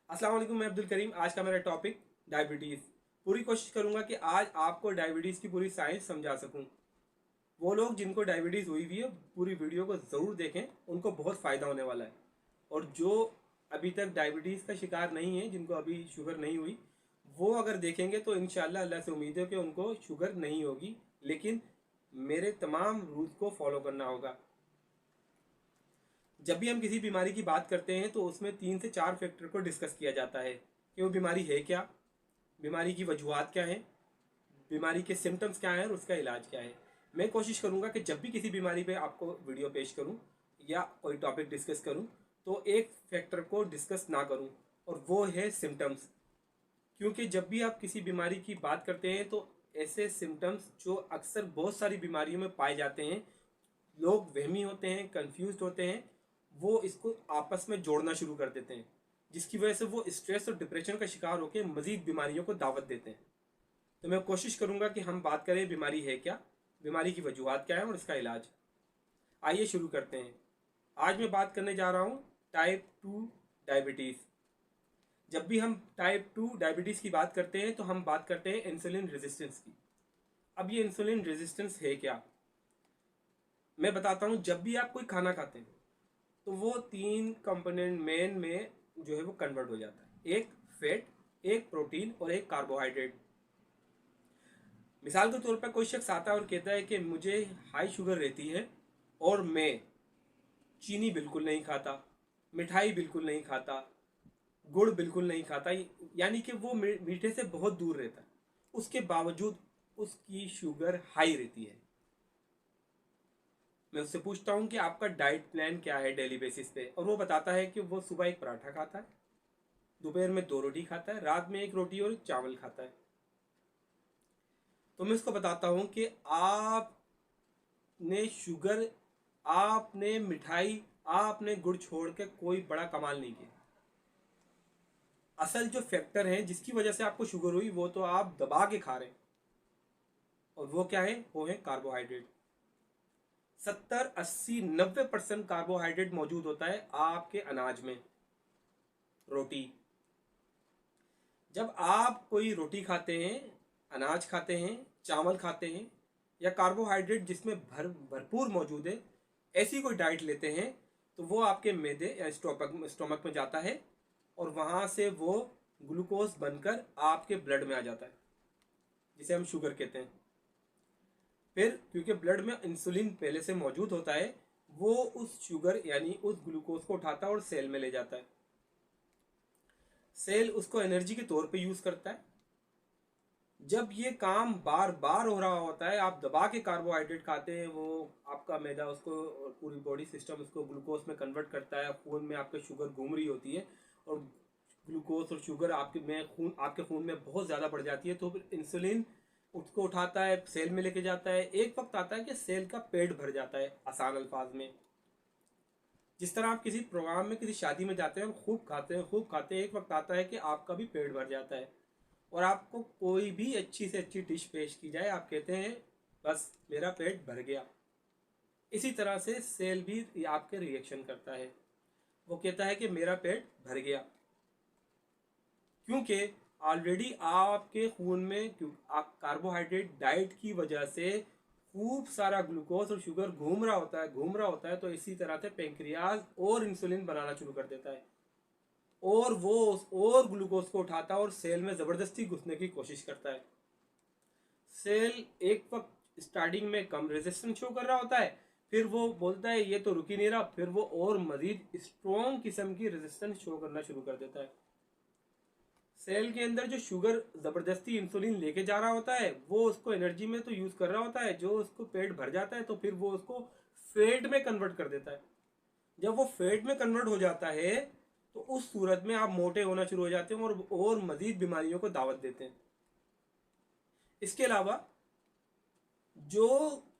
अस्सलाम वालेकुम, मैं अब्दुल करीम। आज का मेरा टॉपिक डायबिटीज़। पूरी कोशिश करूंगा कि आज आपको डायबिटीज़ की पूरी साइंस समझा सकूं। वो लोग जिनको डायबिटीज़ हुई हुई है पूरी वीडियो को ज़रूर देखें, उनको बहुत फ़ायदा होने वाला है। और जो अभी तक डायबिटीज़ का शिकार नहीं है, जिनको अभी शुगर नहीं हुई, वो अगर देखेंगे तो इंशाल्लाह अल्लाह से उम्मीद है कि उनको शुगर नहीं होगी। लेकिन मेरे तमाम रूल्स को फॉलो करना होगा। जब भी हम किसी बीमारी की बात करते हैं तो उसमें 3 से 4 फैक्टर को डिस्कस किया जाता है कि वो बीमारी है क्या, बीमारी की वजूहत क्या है, बीमारी के सिम्टम्स क्या हैं और उसका इलाज क्या है। मैं कोशिश करूंगा कि जब भी किसी बीमारी पे आपको वीडियो पेश करूं या कोई टॉपिक डिस्कस करूं तो एक फैक्टर को डिस्कस ना करूं, और वो है सिम्टम्स। क्योंकि जब भी आप किसी बीमारी की बात करते हैं तो ऐसे सिम्टम्स जो अक्सर बहुत सारी बीमारियों में पाए जाते हैं, लोग वहमी होते हैं, कंफ्यूज होते हैं, वो इसको आपस में जोड़ना शुरू कर देते हैं, जिसकी वजह से वो स्ट्रेस और डिप्रेशन का शिकार होकर मजीद बीमारियों को दावत देते हैं। तो मैं कोशिश करूंगा कि हम बात करें बीमारी है क्या, बीमारी की वजूहत क्या है और इसका इलाज। आइए शुरू करते हैं। आज मैं बात करने जा रहा हूँ टाइप 2 डायबिटीज़। जब भी हम टाइप 2 डायबिटीज़ की बात करते हैं तो हम बात करते हैं इंसुलिन रेजिस्टेंस की। अब ये इंसुलिन रेजिस्टेंस है क्या, मैं बताता हूँ। जब भी आप कोई खाना खाते हैं तो वो 3 कंपोनेंट मेन में जो है वो कन्वर्ट हो जाता है, एक फैट, एक प्रोटीन और एक कार्बोहाइड्रेट। मिसाल के तौर पर कोई शख्स आता है और कहता है कि मुझे हाई शुगर रहती है और मैं चीनी बिल्कुल नहीं खाता, मिठाई बिल्कुल नहीं खाता, गुड़ बिल्कुल नहीं खाता, यानी कि वो मीठे से बहुत दूर रहता है, उसके बावजूद उसकी शुगर हाई रहती है। मैं उससे पूछता हूँ कि आपका डाइट प्लान क्या है डेली बेसिस पे, और वो बताता है कि वो सुबह एक पराठा खाता है, दोपहर में 2 रोटी खाता है, रात में 1 रोटी और चावल खाता है। तो मैं उसको बताता हूँ कि आपने शुगर, आपने मिठाई, आपने गुड़ छोड़ के कोई बड़ा कमाल नहीं किया। असल जो फैक्टर है जिसकी वजह से आपको शुगर हुई वो तो आप दबा के खा रहे हैं, और वो क्या है, वो है कार्बोहाइड्रेट। 70, 80, 90% कार्बोहाइड्रेट मौजूद होता है आपके अनाज में। रोटी, जब आप कोई रोटी खाते हैं, अनाज खाते हैं, चावल खाते हैं, या कार्बोहाइड्रेट जिसमें भरपूर मौजूद है, ऐसी कोई डाइट लेते हैं, तो वो आपके मैदे या स्टोमक में जाता है, और वहाँ से वो ग्लूकोज बनकर आपके ब्लड में आ जाता है, जिसे हम शुगर कहते हैं। फिर क्योंकि ब्लड में इंसुलिन पहले से मौजूद होता है, वो उस शुगर यानी उस ग्लूकोज को उठाता है और सेल में ले जाता है। सेल उसको एनर्जी के तौर पे यूज करता है। जब ये काम बार बार हो रहा होता है, आप दबा के कार्बोहाइड्रेट खाते हैं, वो आपका मैदा उसको, पूरी बॉडी सिस्टम उसको ग्लूकोज में कन्वर्ट करता है, खून में आपके शुगर घूम रही होती है, और ग्लूकोज और शुगर आपके खून में बहुत ज़्यादा बढ़ जाती है, तो फिर इंसुलिन उसको उठाता है, सेल में लेके जाता है। एक वक्त आता है कि सेल का पेट भर जाता है, आसान अल्फाज में। जिस तरह आप किसी प्रोग्राम में, किसी शादी में जाते हैं और खूब खाते हैं, खूब खाते हैं, एक वक्त आता है कि आपका भी पेट भर जाता है, और आपको कोई भी अच्छी से अच्छी डिश पेश की जाए, आप कहते हैं बस मेरा पेट भर गया। इसी तरह से सेल भी आपके रिएक्शन करता है, वो कहता है कि मेरा पेट भर गया, क्योंकि ऑलरेडी आपके खून में कार्बोहाइड्रेट डाइट की वजह से खूब सारा ग्लूकोज और शुगर घूम रहा होता है। तो इसी तरह से पेंक्रियाज और इंसुलिन बनाना शुरू कर देता है, और वो और ग्लूकोज को उठाता है और सेल में ज़बरदस्ती घुसने की कोशिश करता है। सेल एक वक्त स्टार्टिंग में कम रेजिस्टेंस शो कर रहा होता है, फिर वो बोलता है ये तो रुक ही नहीं रहा, फिर वो और मजीद स्ट्रॉन्ग किस्म की रेजिस्टेंस शो करना शुरू कर देता है। सेल के अंदर जो शुगर ज़बरदस्ती इंसुलिन लेके जा रहा होता है, वो उसको एनर्जी में तो यूज़ कर रहा होता है, जो उसको पेट भर जाता है तो फिर वो उसको फैट में कन्वर्ट कर देता है। जब वो फैट में कन्वर्ट हो जाता है तो उस सूरत में आप मोटे होना शुरू हो जाते हैं, और मजीद बीमारियों को दावत देते हैं। इसके अलावा जो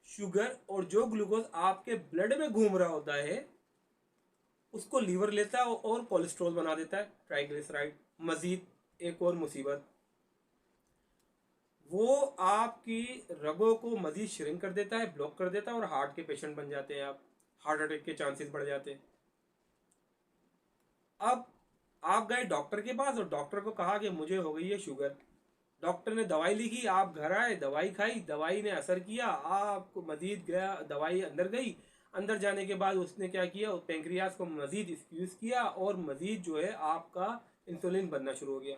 शुगर और जो ग्लूकोज आपके ब्लड में घूम रहा होता है, उसको लीवर लेता है और कोलेस्ट्रॉल बना देता है, ट्राइग्लिसराइड। मजीद एक और मुसीबत, वो आपकी रगों को मजीद श्रिंक कर देता है, ब्लॉक कर देता है, और हार्ट के पेशेंट बन जाते हैं आप। हार्ट अटैक के चांसेस बढ़ जाते हैं। अब आप गए डॉक्टर के पास और डॉक्टर को कहा कि मुझे हो गई है शुगर। डॉक्टर ने दवाई लिखी, आप घर आए, दवाई खाई, दवाई ने असर किया, आपको मजीद गया, दवाई अंदर गई। अंदर जाने के बाद उसने क्या किया, पेंक्रियाज को मजीद स्क्यूज किया और मजीद जो है आपका इंसुलिन बनना शुरू हो गया।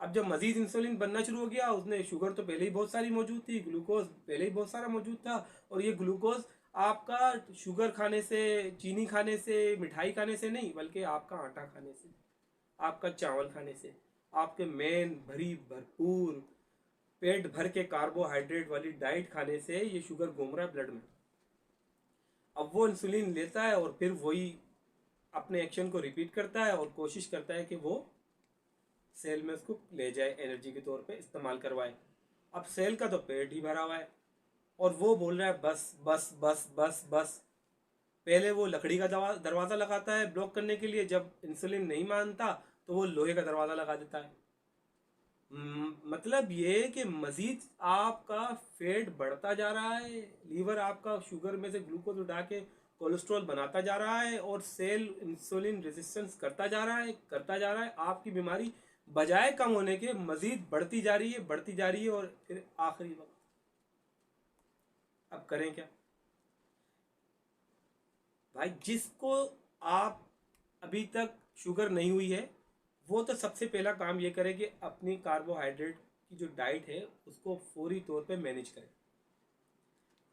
अब जब मजीद इंसुलिन बनना शुरू हो गया, उसने शुगर तो पहले ही बहुत सारी मौजूद थी, ग्लूकोज पहले ही बहुत सारा मौजूद था, और ये ग्लूकोज आपका शुगर खाने से, चीनी खाने से, मिठाई खाने से नहीं, बल्कि आपका आटा खाने से, आपका चावल खाने से, आपके मेन भरी भरपूर पेट भर के कार्बोहाइड्रेट वाली डाइट खाने से ये शुगर घूम रहा है ब्लड में। अब वो इंसुलिन लेता है और फिर वही अपने एक्शन को रिपीट करता है और कोशिश करता है कि वो सेल में उसको ले जाए, एनर्जी के तौर पे इस्तेमाल करवाए। अब सेल का तो पेट ही भरा हुआ है और वो बोल रहा है बस बस बस बस बस। पहले वो लकड़ी का दरवाज़ा लगाता है ब्लॉक करने के लिए, जब इंसुलिन नहीं मानता तो वो लोहे का दरवाज़ा लगा देता है। मतलब ये कि मजीद आपका फैट बढ़ता जा रहा है, लीवर आपका शुगर में से ग्लूकोज उठा के कोलेस्ट्रॉल बनाता जा रहा है और सेल इंसुलिन रेजिस्टेंस करता जा रहा है, करता जा रहा है। आपकी बीमारी बजाय कम होने के मजीद बढ़ती जा रही है, बढ़ती जा रही है, और फिर आखिरी वक्त अब करें क्या भाई? जिसको आप अभी तक शुगर नहीं हुई है, वो तो सबसे पहला काम ये करे कि अपनी कार्बोहाइड्रेट की जो डाइट है उसको फौरी तौर पे मैनेज करें।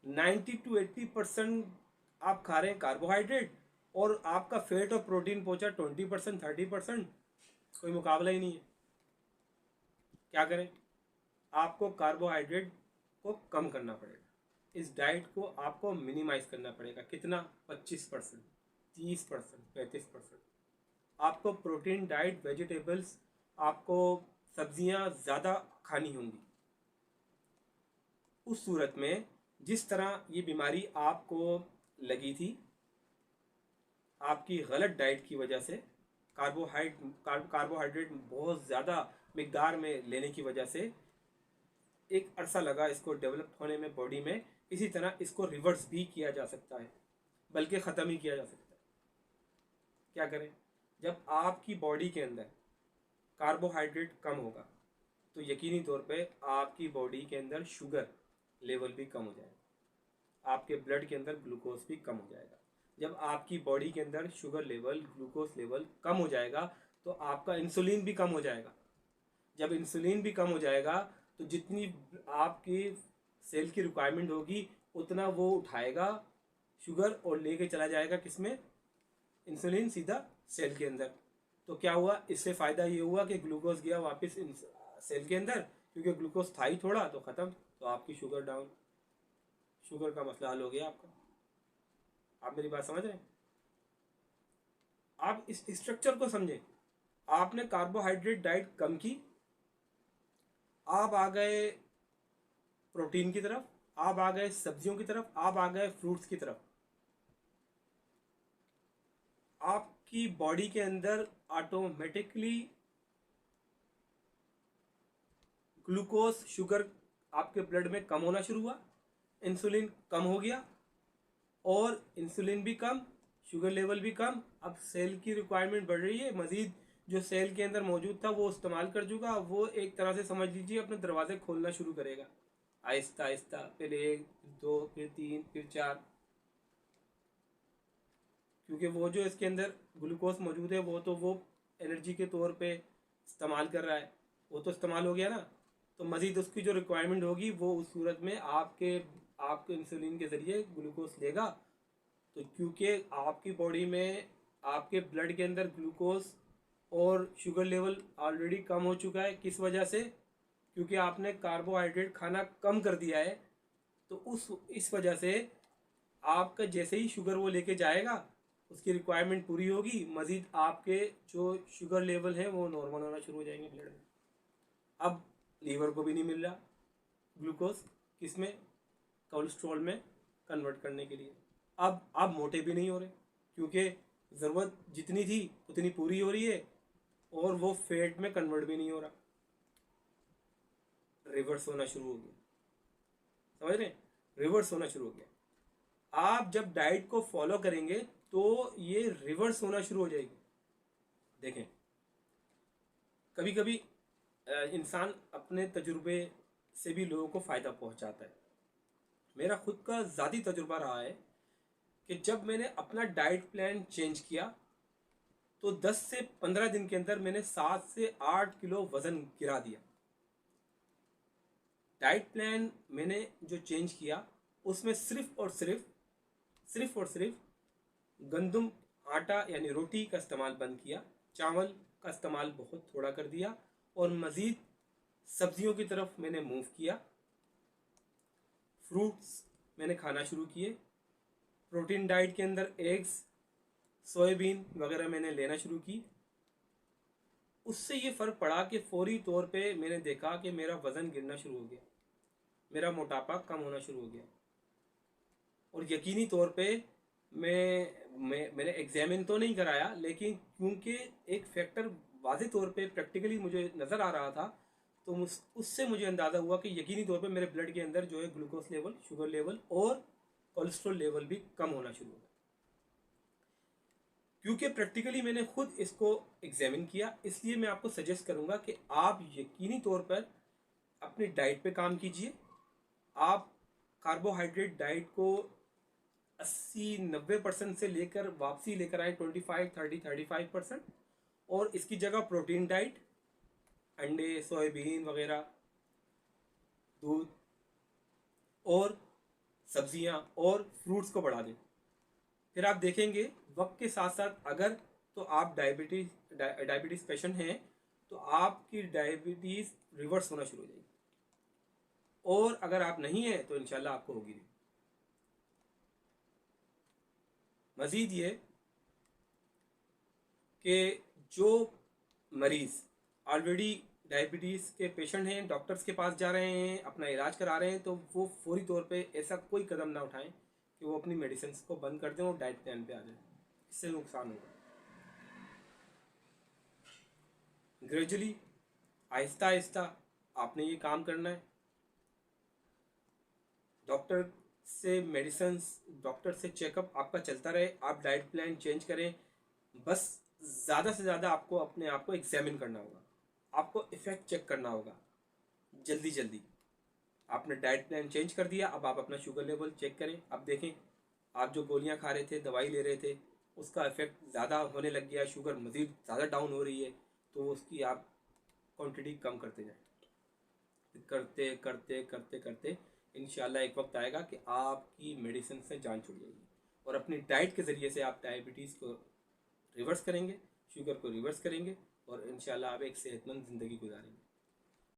90 to 80% आप खा रहे हैं कार्बोहाइड्रेट और आपका फैट और प्रोटीन पहुंचा 20% 30%, कोई मुकाबला ही नहीं है। क्या करें? आपको कार्बोहाइड्रेट को कम करना पड़ेगा, इस डाइट को आपको मिनिमाइज करना पड़ेगा। कितना? 25%, 30%, 35%। आपको प्रोटीन डाइट, वेजिटेबल्स, आपको सब्जियां ज़्यादा खानी होंगी। उस सूरत में जिस तरह ये बीमारी आपको लगी थी, आपकी गलत डाइट की वजह से, कार्बोहाइड्रेट बहुत ज़्यादा मिकदार में लेने की वजह से एक अरसा लगा इसको डेवलप होने में बॉडी में, इसी तरह इसको रिवर्स भी किया जा सकता है, बल्कि ख़त्म ही किया जा सकता है। क्या करें? जब आपकी बॉडी के अंदर कार्बोहाइड्रेट कम होगा तो यकीनी तौर पे आपकी बॉडी के अंदर शुगर लेवल भी कम हो जाएगा, आपके ब्लड के अंदर ग्लूकोज भी कम हो जाएगा। जब आपकी बॉडी के अंदर शुगर लेवल, ग्लूकोज लेवल कम हो जाएगा तो आपका इंसुलिन भी कम हो जाएगा। जब इंसुलिन भी कम हो जाएगा तो जितनी आपकी सेल की रिक्वायरमेंट होगी उतना वो उठाएगा शुगर और लेके चला जाएगा किसमें? इंसुलिन सीधा सेल के अंदर। तो क्या हुआ? इससे फ़ायदा ये हुआ कि ग्लूकोज गया वापस सेल के अंदर, क्योंकि ग्लूकोज था ही थोड़ा तो ख़त्म, तो आपकी शुगर डाउन, शुगर का मसला हल हो गया आपका। आप मेरी बात समझ रहे हैं? आप इस स्ट्रक्चर को समझें। आपने कार्बोहाइड्रेट डाइट कम की, आप आ गए प्रोटीन की तरफ, आप आ गए सब्जियों की तरफ, आप आ गए फ्रूट्स की तरफ। आपकी बॉडी के अंदर ऑटोमेटिकली ग्लूकोज, शुगर आपके ब्लड में कम होना शुरू हुआ, इंसुलिन कम हो गया, और इंसुलिन भी कम, शुगर लेवल भी कम। अब सेल की रिक्वायरमेंट बढ़ रही है, मजीद जो सेल के अंदर मौजूद था वो इस्तेमाल कर चुका, वो एक तरह से समझ लीजिए अपने दरवाजे खोलना शुरू करेगा आहिस्ता आहिस्ता। पहले 1, 2, फिर 3, फिर 4, क्योंकि वो जो इसके अंदर ग्लूकोज मौजूद है वो तो वो एनर्जी के तौर पे इस्तेमाल कर रहा है, वो तो इस्तेमाल हो गया ना। तो मज़ीद उसकी जो रिक्वायरमेंट होगी वो उस सूरत में आपके आपके इंसुलिन के ज़रिए ग्लूकोज लेगा। तो क्योंकि आपकी बॉडी में, आपके ब्लड के अंदर ग्लूकोज और शुगर लेवल ऑलरेडी कम हो चुका है, किस वजह से? क्योंकि आपने कार्बोहाइड्रेट खाना कम कर दिया है। तो उस इस वजह से आपका जैसे ही शुगर वो लेके जाएगा, उसकी रिक्वायरमेंट पूरी होगी, मज़ीद आपके जो शुगर लेवल है वो नॉर्मल होना शुरू हो जाएंगे ब्लड में। अब लीवर को भी नहीं मिल रहा ग्लूकोज, किसमें? कोलेस्ट्रॉल में कन्वर्ट करने के लिए। अब आप मोटे भी नहीं हो रहे, क्योंकि ज़रूरत जितनी थी उतनी पूरी हो रही है और वो फैट में कन्वर्ट भी नहीं हो रहा, रिवर्स होना शुरू हो गया। समझ रहे हैं? रिवर्स होना शुरू हो गया। आप जब डाइट को फॉलो करेंगे तो ये रिवर्स होना शुरू हो जाएगी। देखें, कभी कभी इंसान अपने तजुर्बे से भी लोगों को फ़ायदा पहुंचाता है। मेरा खुद का ज़ाती तजुर्बा रहा है कि जब मैंने अपना डाइट प्लान चेंज किया तो 10 से 15 दिन के अंदर मैंने 7 से 8 किलो वज़न गिरा दिया। डाइट प्लान मैंने जो चेंज किया उसमें सिर्फ और सिर्फ गंदम आटा यानी रोटी का इस्तेमाल बंद किया, चावल का इस्तेमाल बहुत थोड़ा कर दिया और मज़ीद सब्जियों की तरफ मैंने मूव किया। फ्रूट्स मैंने खाना शुरू किए। प्रोटीन डाइट के अंदर एग्स, सोयाबीन वगैरह मैंने लेना शुरू की। उससे ये फ़र्क पड़ा कि फौरी तौर पे मैंने देखा कि मेरा वज़न गिरना शुरू हो गया, मेरा मोटापा कम होना शुरू हो गया। और यकीनी तौर पे मैंने एग्जामिन तो नहीं कराया, लेकिन क्योंकि एक फैक्टर वाज़े तौर पे प्रैक्टिकली मुझे नज़र आ रहा था, तो उससे मुझे अंदाज़ा हुआ कि यकीनी तौर पे मेरे ब्लड के अंदर जो है ग्लूकोज लेवल, शुगर लेवल और कोलेस्ट्रॉल लेवल भी कम होना शुरू हो गया। क्योंकि प्रैक्टिकली मैंने खुद इसको एग्जामिन किया, इसलिए मैं आपको सजेस्ट करूंगा कि आप यकीनी तौर पर अपनी डाइट पे काम कीजिए। आप कार्बोहाइड्रेट डाइट को 80-90% से लेकर वापसी लेकर आए 25-30-35%, और इसकी जगह प्रोटीन डाइट, अंडे, सोयाबीन वगैरह, दूध और सब्जियां और फ्रूट्स को बढ़ा दें। फिर आप देखेंगे वक्त के साथ साथ, अगर तो आप डायबिटीज़ पेशेंट हैं तो आपकी डायबिटीज़ रिवर्स होना शुरू हो जाएगी, और अगर आप नहीं हैं तो इंशाल्लाह आपको होगी नहीं। मज़ीद ये कि जो मरीज़ ऑलरेडी डायबिटीज़ के पेशेंट हैं, डॉक्टर्स के पास जा रहे हैं, अपना इलाज करा रहे हैं, तो वो फौरी तौर पे ऐसा कोई कदम ना उठाएं कि वो अपनी मेडिसिन को बंद कर दें और डाइट प्लान पे आ जाए। इससे नुकसान होगा। ग्रेजुअली, आहिस्ता आहिस्ता आपने ये काम करना है। डॉक्टर से मेडिसिन, डॉक्टर से चेकअप आपका चलता रहे, आप डाइट प्लान चेंज करें। बस ज़्यादा से ज़्यादा आपको अपने आप को एग्जामिन करना होगा, आपको इफ़ेक्ट चेक करना होगा। जल्दी जल्दी आपने डाइट प्लान चेंज कर दिया, अब आप अपना शुगर लेवल चेक करें। अब देखें आप जो गोलियां खा रहे थे, दवाई ले रहे थे, उसका इफ़ेक्ट ज़्यादा होने लग गया, शुगर मज़ीद ज़्यादा डाउन हो रही है, तो उसकी आप क्वांटिटी कम करते जाएं। करते करते करते करते इंशाल्लाह एक वक्त आएगा कि आपकी मेडिसिन से जान छूट जाएगी, और अपनी डाइट के ज़रिए से आप डायबिटीज़ को रिवर्स करेंगे, शुगर को रिवर्स करेंगे, और इंशाल्लाह आप एक सेहतमंद ज़िंदगी गुजारेंगे।